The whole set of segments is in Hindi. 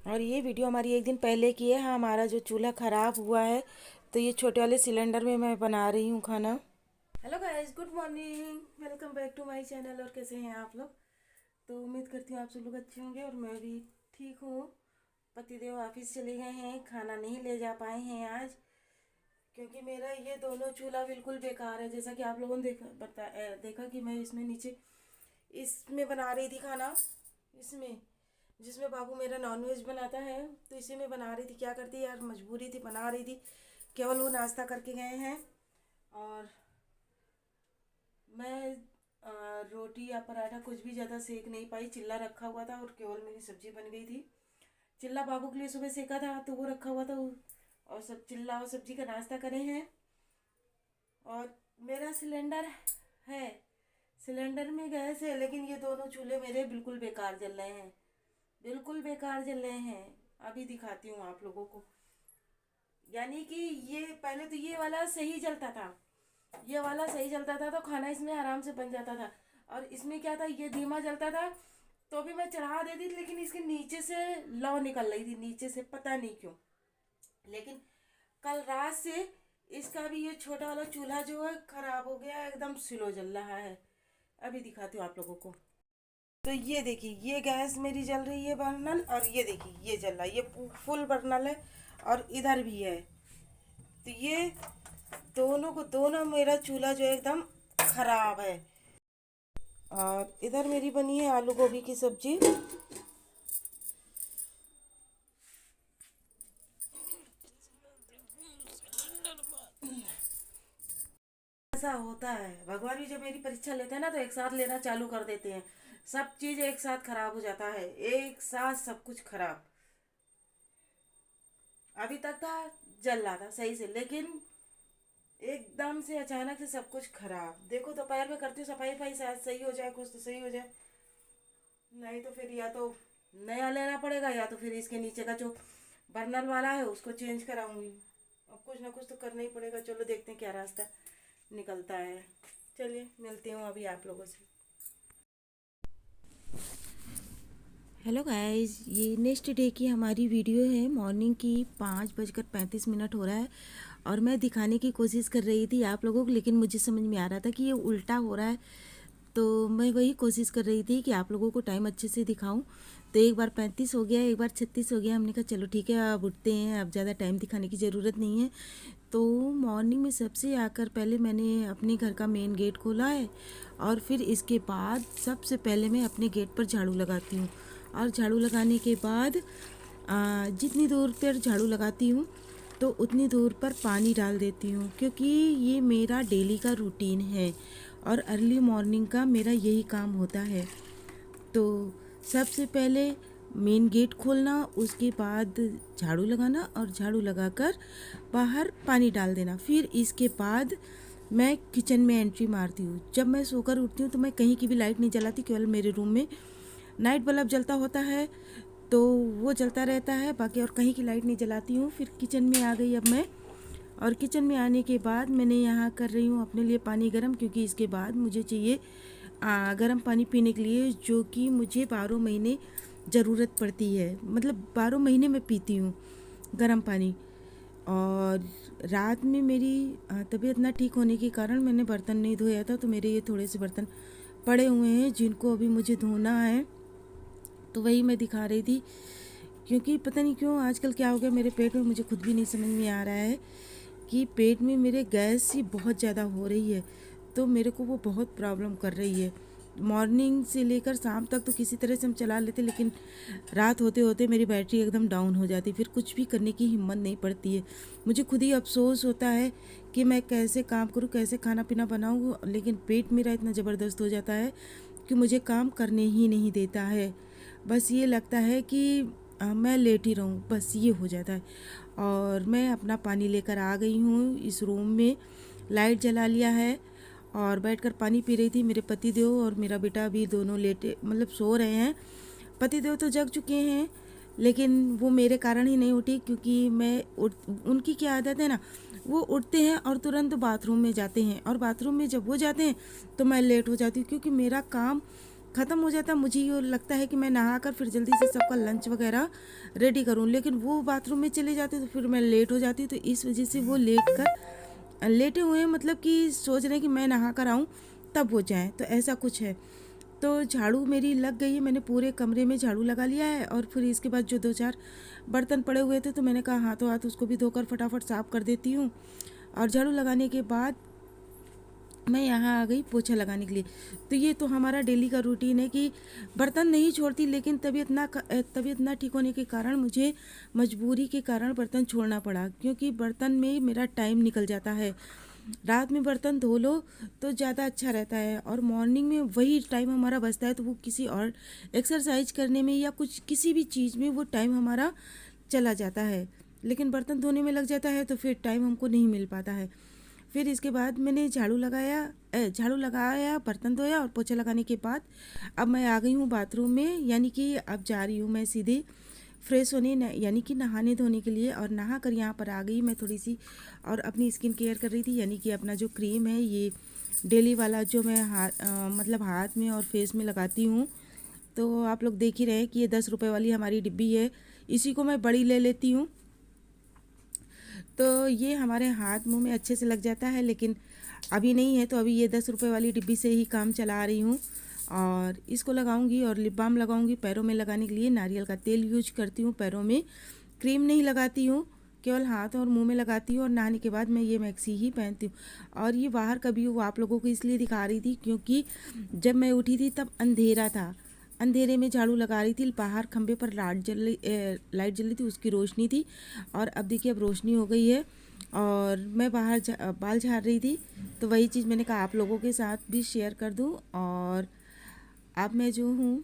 और ये वीडियो हमारी एक दिन पहले की है। हाँ, हमारा जो चूल्हा ख़राब हुआ है तो ये छोटे वाले सिलेंडर में मैं बना रही हूँ खाना। Hello guys, good morning, welcome back to my channel. और कैसे हैं आप लोग? तो उम्मीद करती हूँ आप सब लोग अच्छे होंगे और मैं भी ठीक हूँ। पतिदेव ऑफिस चले गए हैं, खाना नहीं ले जा पाए हैं आज, क्योंकि मेरा ये दोनों चूल्हा बिल्कुल बेकार है। जैसा कि आप लोगों ने देखा कि मैं इसमें नीचे इसमें बना रही थी खाना, इसमें जिसमें बाबू मेरा नॉनवेज बनाता है, तो इसी में बना रही थी। क्या करती यार, मजबूरी थी, बना रही थी। केवल वो नाश्ता करके गए हैं और मैं रोटी या पराठा कुछ भी ज़्यादा सेक नहीं पाई। चिल्ला रखा हुआ था और केवल मेरी सब्जी बन गई थी। चिल्ला बाबू के लिए सुबह सेका था तो वो रखा हुआ था, और सब चिल्ला और सब्जी का नाश्ता करे हैं। और मेरा सिलेंडर है, सिलेंडर में गैस है, लेकिन ये दोनों चूल्हे मेरे बिल्कुल बेकार जल रहे हैं, बिल्कुल बेकार जल रहे हैं। अभी दिखाती हूँ आप लोगों को। यानी कि ये पहले तो ये वाला सही जलता था, ये वाला सही जलता था तो खाना इसमें आराम से बन जाता था। और इसमें क्या था, ये धीमा जलता था तो भी मैं चढ़ा देती थी, लेकिन इसके नीचे से लौ निकल रही थी, नीचे से पता नहीं क्यों। लेकिन कल रात से इसका भी ये छोटा वाला चूल्हा जो है खराब हो गया, एकदम स्लो जल रहा है। अभी दिखाती हूँ आप लोगों को। तो ये देखिए, ये गैस मेरी जल रही है बर्नल, और ये देखिए ये जल रहा है, ये फुल बर्नल है और इधर भी है। तो ये दोनों मेरा चूल्हा जो है एकदम खराब है। और इधर मेरी बनी है आलू गोभी की सब्जी। ऐसा होता है, भगवान भी जब मेरी परीक्षा लेते हैं ना तो एक साथ लेना चालू कर देते हैं। सब चीज एक साथ खराब हो जाता है, एक साथ सब कुछ खराब। अभी तक था, जल रहा था सही से, लेकिन एकदम से अचानक से सब कुछ खराब। देखो दोपहर में करती हूँ सफाई वफाई, शायद सही हो जाए, कुछ तो सही हो जाए। नहीं तो फिर या तो नया लेना पड़ेगा, या तो फिर इसके नीचे का जो बर्नर वाला है उसको चेंज कराऊंगी। अब कुछ ना कुछ तो करना ही पड़ेगा। चलो देखते हैं क्या रास्ता निकलता है। चलिए मिलती हूँ अभी आप लोगों से। हेलो गाइस, ये नेक्स्ट डे की हमारी वीडियो है। मॉर्निंग की 5:35 हो रहा है और मैं दिखाने की कोशिश कर रही थी आप लोगों को, लेकिन मुझे समझ में आ रहा था कि ये उल्टा हो रहा है। तो मैं वही कोशिश कर रही थी कि आप लोगों को टाइम अच्छे से दिखाऊं। तो एक बार 35 हो गया, एक बार 36 हो गया। हमने कहा चलो ठीक है, अब उठते हैं, अब ज़्यादा टाइम दिखाने की ज़रूरत नहीं है। तो मॉर्निंग में सबसे आकर पहले मैंने अपने घर का मेन गेट खोला है, और फिर इसके बाद सबसे पहले मैं अपने गेट पर झाड़ू लगाती हूँ। और झाड़ू लगाने के बाद जितनी दूर पर झाड़ू लगाती हूँ तो उतनी दूर पर पानी डाल देती हूँ, क्योंकि ये मेरा डेली का रूटीन है और अर्ली मॉर्निंग का मेरा यही काम होता है। तो सबसे पहले मेन गेट खोलना, उसके बाद झाड़ू लगाना और झाड़ू लगाकर बाहर पानी डाल देना। फिर इसके बाद मैं किचन में एंट्री मारती हूँ। जब मैं सोकर उठती हूँ तो मैं कहीं की भी लाइट नहीं जलाती, केवल मेरे रूम में नाइट बल्ब जलता होता है तो वो जलता रहता है, बाकी और कहीं की लाइट नहीं जलाती हूँ। फिर किचन में आ गई अब मैं, और किचन में आने के बाद मैंने यहाँ कर रही हूँ अपने लिए पानी गर्म, क्योंकि इसके बाद मुझे चाहिए गर्म पानी पीने के लिए, जो कि मुझे 12 महीने ज़रूरत पड़ती है। मतलब 12 महीने मैं पीती हूँ गर्म पानी। और रात में मेरी तबीयत ना ठीक होने के कारण मैंने बर्तन नहीं धोया था, तो मेरे ये थोड़े से बर्तन पड़े हुए हैं जिनको अभी मुझे धोना है। तो वही मैं दिखा रही थी, क्योंकि पता नहीं क्यों आजकल क्या हो गया मेरे पेट में, मुझे खुद भी नहीं समझ में आ रहा है कि पेट में मेरे गैस ही बहुत ज़्यादा हो रही है। तो मेरे को वो बहुत प्रॉब्लम कर रही है। मॉर्निंग से लेकर शाम तक तो किसी तरह से हम चला लेते, लेकिन रात होते होते मेरी बैटरी एकदम डाउन हो जाती, फिर कुछ भी करने की हिम्मत नहीं पड़ती है। मुझे खुद ही अफसोस होता है कि मैं कैसे काम करूं, कैसे खाना पीना बनाऊं, लेकिन पेट मेरा इतना ज़बरदस्त हो जाता है कि मुझे काम करने ही नहीं देता है। बस ये लगता है कि मैं लेटी रहूं, बस ये हो जाता है। और मैं अपना पानी लेकर आ गई हूँ इस रूम में, लाइट जला लिया है और बैठकर पानी पी रही थी। मेरे पतिदेव और मेरा बेटा भी दोनों लेटे, मतलब सो रहे हैं। पतिदेव तो जग चुके हैं, लेकिन वो मेरे कारण ही नहीं उठी, क्योंकि उनकी क्या आदत है ना, वो उठते हैं और तुरंत बाथरूम में जाते हैं, और बाथरूम में जब वो जाते हैं तो मैं लेट हो जाती हूँ, क्योंकि मेरा काम ख़त्म हो जाता, मुझे ये लगता है कि मैं नहा कर फिर जल्दी से सबका लंच वगैरह रेडी करूं, लेकिन वो बाथरूम में चले जाते तो फिर मैं लेट हो जाती, तो इस वजह से वो लेटे हुए हैं, मतलब कि सोच रहे हैं कि मैं नहा कर आऊँ तब वो जाएँ, तो ऐसा कुछ है। तो झाड़ू मेरी लग गई है, मैंने पूरे कमरे में झाड़ू लगा लिया है, और फिर इसके बाद जो 2-4 बर्तन पड़े हुए थे तो मैंने कहा हाथों हाथ उसको भी धोकर फटाफट साफ़ कर देती हूँ। और झाड़ू लगाने के बाद मैं यहाँ आ गई पोछा लगाने के लिए। तो ये तो हमारा डेली का रूटीन है कि बर्तन नहीं छोड़ती, लेकिन तबीयत ना ठीक होने के कारण मुझे मजबूरी के कारण बर्तन छोड़ना पड़ा, क्योंकि बर्तन में मेरा टाइम निकल जाता है। रात में बर्तन धो लो तो ज़्यादा अच्छा रहता है, और मॉर्निंग में वही टाइम हमारा बचता है, तो वो किसी और एक्सरसाइज करने में या कुछ किसी भी चीज़ में वो टाइम हमारा चला जाता है। लेकिन बर्तन धोने में लग जाता है तो फिर टाइम हमको नहीं मिल पाता है। फिर इसके बाद मैंने झाड़ू लगाया, बर्तन धोया, और पोछा लगाने के बाद अब मैं आ गई हूँ बाथरूम में, यानी कि अब जा रही हूँ मैं सीधे फ्रेश होने, यानी कि नहाने धोने के लिए। और नहा कर यहाँ पर आ गई मैं थोड़ी सी, और अपनी स्किन केयर कर रही थी, यानी कि अपना जो क्रीम है ये डेली वाला जो मैं मतलब हाथ में और फेस में लगाती हूँ। तो आप लोग देख ही रहे हैं कि ये 10 रुपये वाली हमारी डिब्बी है, इसी को मैं बड़ी ले लेती हूँ। तो ये हमारे हाथ मुंह में अच्छे से लग जाता है, लेकिन अभी नहीं है, तो अभी ये 10 रुपये वाली डिब्बी से ही काम चला रही हूँ। और इसको लगाऊंगी, और लिप बाम लगाऊंगी पैरों में लगाने के लिए। नारियल का तेल यूज करती हूँ पैरों में, क्रीम नहीं लगाती हूँ, केवल हाथ और मुंह में लगाती हूँ। और नहाने के बाद मैं ये मैक्सी ही पहनती हूँ। और ये बाहर कभी वो आप लोगों को इसलिए दिखा रही थी क्योंकि जब मैं उठी थी तब अंधेरा था, अंधेरे में झाड़ू लगा रही थी, बाहर खंबे पर लाइट जल रही थी, उसकी रोशनी थी। और अब देखिए अब रोशनी हो गई है, और मैं बाहर बाल झाड़ रही थी, तो वही चीज़ मैंने कहा आप लोगों के साथ भी शेयर कर दूं। और अब मैं जो हूँ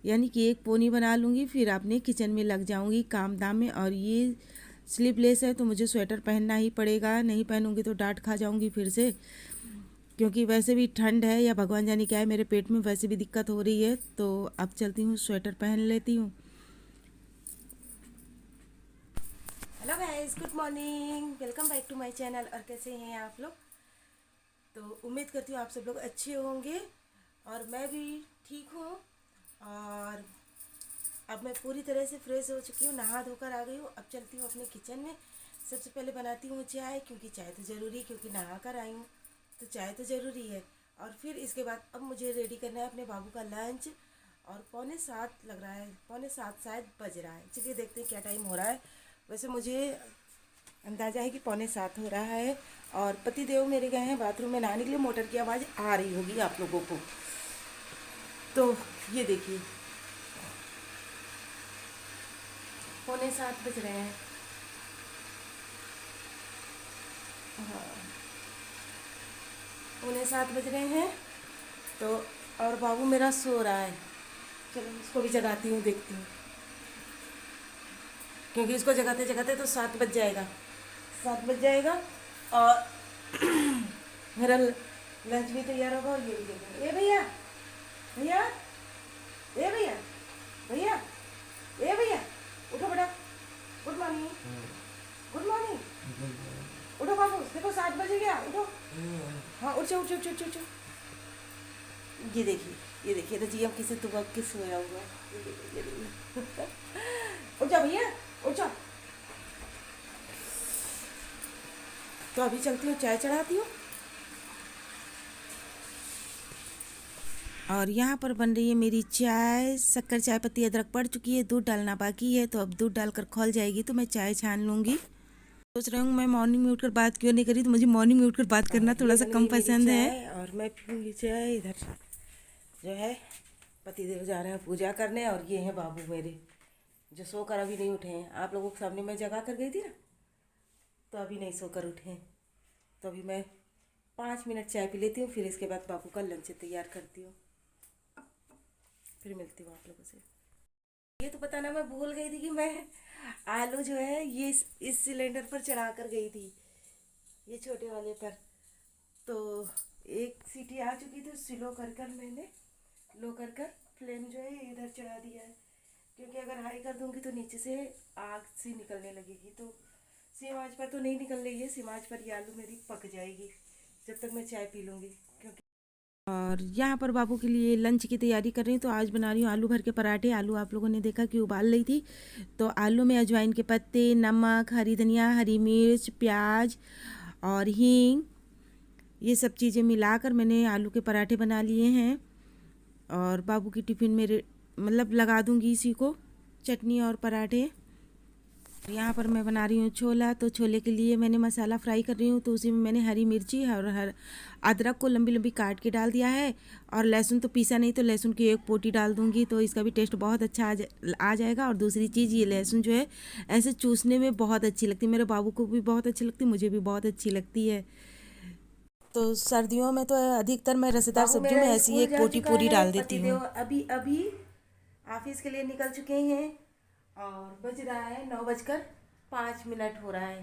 यानी कि एक पोनी बना लूँगी, फिर अपने किचन में लग जाऊँगी काम धाम में। और ये स्लीवलेस है तो मुझे स्वेटर पहनना ही पड़ेगा, नहीं पहनूँगी तो डांट खा जाऊँगी फिर से, क्योंकि वैसे भी ठंड है या भगवान जाने क्या है, मेरे पेट में वैसे भी दिक्कत हो रही है। तो अब चलती हूँ, स्वेटर पहन लेती हूँ। Hello guys, good morning, welcome back to my channel. और कैसे हैं आप लोग? तो उम्मीद करती हूँ आप सब लोग अच्छे होंगे, और मैं भी ठीक हूँ। और अब मैं पूरी तरह से फ्रेश हो चुकी हूँ, नहा धोकर आ गई हूँ। अब चलती हूँ अपने किचन में। सबसे पहले बनाती हूँ चाय, क्योंकि चाय तो ज़रूरी है, क्योंकि नहा कर आई हूँ तो चाय तो ज़रूरी है। और फिर इसके बाद अब मुझे रेडी करना है अपने बाबू का लंच, और 6:45 लग रहा है, 6:45 शायद बज रहा है। चलिए देखते हैं क्या टाइम हो रहा है। वैसे मुझे अंदाज़ा है कि 6:45 हो रहा है। और पति देव मेरे गए हैं बाथरूम में नहाने के लिए, मोटर की आवाज़ आ रही होगी आप लोगों को। तो ये देखिए 6:45 बज रहे हैं। हाँ, 6:45 बज रहे हैं। तो और बाबू मेरा सो रहा है, चलो इसको भी जगाती हूँ, देखती हूँ, क्योंकि इसको जगाते जगाते तो 7 बज जाएगा, 7 बज जाएगा। और मेरा लंच भी तैयार होगा। और ये भी देखेंगे, ए भैया, भैया, ए भैया, भैया, ए भैया, उठो बेटा, गुड मॉर्निंग, गुड मॉर्निंग, उठो बाबू, देखो 7 बजे गया, उठो। हाँ उठ जाओ, उठ जाओ, उठ जाओ, उठ जाओ। ये देखिए, ये देखिए तो जी, हम किसी दुबक के सोया हुआ है। ये देखिए, ये देखिए। उठ जाओ भैया, उठ जाओ। तो अभी चलती हूँ, चाय चढ़ाती हूँ। और यहाँ पर बन रही है मेरी चाय, शक्कर, चाय पत्ती, अदरक पड़ चुकी है, दूध डालना बाकी है। तो अब दूध डालकर खौल जाएगी तो मैं चाय छान लूँगी। सोच रही हूँ मैं मॉर्निंग में उठकर बात क्यों नहीं करी, तो मुझे मॉर्निंग में उठकर बात करना थोड़ा सा कम पसंद है। और मैं पीऊँगी चाय। इधर जो है पतिदेव जा रहे हैं पूजा करने, और ये हैं बाबू मेरे जो सोकर अभी नहीं उठे हैं। आप लोगों के सामने मैं जगा कर गई थी ना, तो अभी नहीं सोकर उठे हैं। तो अभी मैं 5 मिनट चाय पी लेती हूँ, फिर इसके बाद बाबू का लंच तैयार करती हूँ, फिर मिलती हूँ आप लोगों से। ये तो बताना मैं भूल गई थी कि मैं आलू जो है ये इस सिलेंडर पर चढ़ा कर गई थी, ये छोटे वाले पर। तो एक सीटी आ चुकी थी, स्लो कर मैंने लो कर फ्लेम जो है इधर चढ़ा दिया है, क्योंकि अगर हाई कर दूंगी तो नीचे से आग सी निकलने लगेगी। तो सेम आंच पर तो नहीं निकल रही है, सेम आंच पर ये आलू मेरी पक जाएगी जब तक मैं चाय पी लूँगी, क्योंकि और यहाँ पर बाबू के लिए लंच की तैयारी कर रही हूँ। तो आज बना रही हूँ आलू भर के पराठे। आलू आप लोगों ने देखा कि उबाल रही थी, तो आलू में अजवाइन के पत्ते, नमक, हरी धनिया, हरी मिर्च, प्याज और हींग, ये सब चीज़ें मिलाकर मैंने आलू के पराठे बना लिए हैं। और बाबू की टिफ़िन में मतलब लगा दूँगी इसी को, चटनी और पराठे। यहाँ पर मैं बना रही हूँ छोला। तो छोले के लिए मैंने मसाला फ्राई कर रही हूँ, तो उसी में मैंने हरी मिर्ची और अदरक को लंबी लंबी काट के डाल दिया है। और लहसुन तो पीसा नहीं, तो लहसुन की एक पोटी डाल दूँगी, तो इसका भी टेस्ट बहुत अच्छा आ जाएगा। और दूसरी चीज़, ये लहसुन जो है ऐसे चूसने में बहुत अच्छी लगती है, मेरे बाबू को भी बहुत अच्छी लगती है, मुझे भी बहुत अच्छी लगती है। तो सर्दियों में तो अधिकतर मैं रसेदार सब्जियों में ऐसी एक पोटी पूरी डाल देती हूँ। अभी अभी ऑफिस के लिए निकल चुके हैं और बज रहा है 9:05 हो रहा है।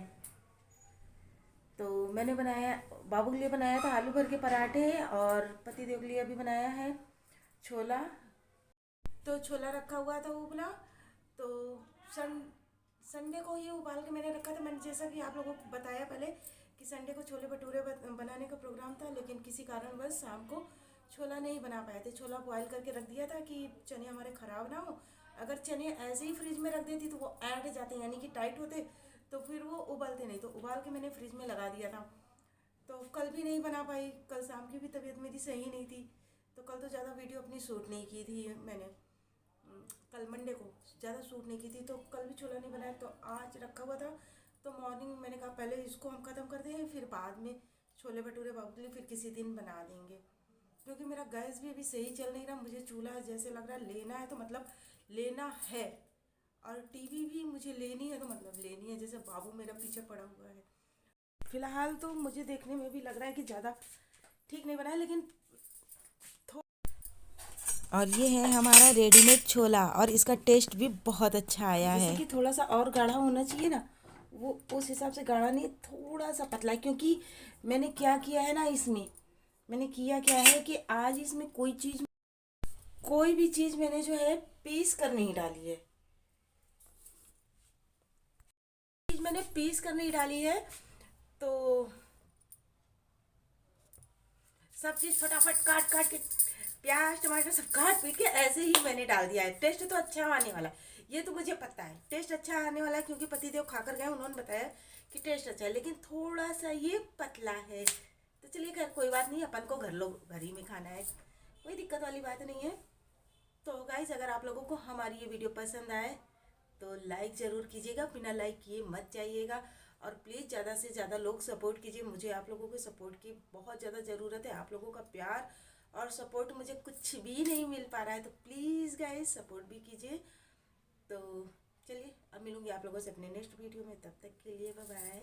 तो मैंने बनाया, बाबू के लिए बनाया था आलू भर के पराठे, और पतिदेव के लिए अभी बनाया है छोला। तो छोला रखा हुआ था उबला, तो संडे को ये उबाल के मैंने रखा था। मैंने जैसा कि आप लोगों को बताया पहले कि संडे को छोले भटूरे बनाने का प्रोग्राम था, लेकिन किसी कारणवश शाम को छोला नहीं बना पाए थे। छोला बॉयल करके रख दिया था कि चने हमारे ख़राब ना हो। अगर चने ऐसे ही फ्रिज में रख देती तो वो ऐंठ जाते, यानी कि टाइट होते, तो फिर वो उबलते नहीं। तो उबाल के मैंने फ्रिज में लगा दिया था। तो कल भी नहीं बना पाई, कल शाम की भी तबीयत मेरी सही नहीं थी, तो कल तो ज़्यादा वीडियो अपनी शूट नहीं की थी मैंने। कल मंडे को ज़्यादा शूट नहीं की थी, तो कल भी छोला नहीं बनाया। तो आज रखा हुआ था, तो मॉर्निंग में मैंने कहा पहले इसको हम ख़त्म कर दें, फिर बाद में छोले भटूरे बाबू के लिए फिर किसी दिन बना देंगे। क्योंकि मेरा गैस भी अभी सही चल नहीं रहा, मुझे चूल्हा जैसे लग रहा है लेना है, तो मतलब लेना है। और टीवी भी मुझे लेनी है, तो मतलब लेनी है, जैसे बाबू मेरा पीछे पड़ा हुआ है। फिलहाल तो मुझे देखने में भी लग रहा है कि ज़्यादा ठीक नहीं बना है, लेकिन और ये है हमारा रेडीमेड छोला, और इसका टेस्ट भी बहुत अच्छा आया है। जैसे कि थोड़ा सा और गाढ़ा होना चाहिए ना, वो उस हिसाब से गाढ़ा नहीं, थोड़ा सा पतला है। क्योंकि मैंने क्या किया है ना, इसमें मैंने किया क्या है कि आज इसमें कोई भी चीज़ मैंने जो है पीस कर नहीं डाली है। चीज़ मैंने पीस कर नहीं डाली है, तो सब चीज़ फटाफट काट काट के, प्याज टमाटर सब काट पीट के ऐसे ही मैंने डाल दिया है। टेस्ट तो अच्छा आने वाला है, ये तो मुझे पता है टेस्ट अच्छा आने वाला है, क्योंकि पतिदेव खाकर गए, उन्होंने बताया कि टेस्ट अच्छा है, लेकिन थोड़ा सा ये पतला है। तो चलिए खैर कोई बात नहीं, अपन को घर ही में खाना है, कोई दिक्कत वाली बात नहीं है। तो गाइस, अगर आप लोगों को हमारी ये वीडियो पसंद आए तो लाइक ज़रूर कीजिएगा, बिना लाइक किए मत जाइएगा। और प्लीज़ ज़्यादा से ज़्यादा लोग सपोर्ट कीजिए, मुझे आप लोगों के सपोर्ट की बहुत ज़्यादा ज़रूरत है। आप लोगों का प्यार और सपोर्ट मुझे कुछ भी नहीं मिल पा रहा है, तो प्लीज़ गाइस सपोर्ट भी कीजिए। तो चलिए, अब मिलूँगी आप लोगों से अपने नेक्स्ट वीडियो में, तब तक के लिए बाय बाय।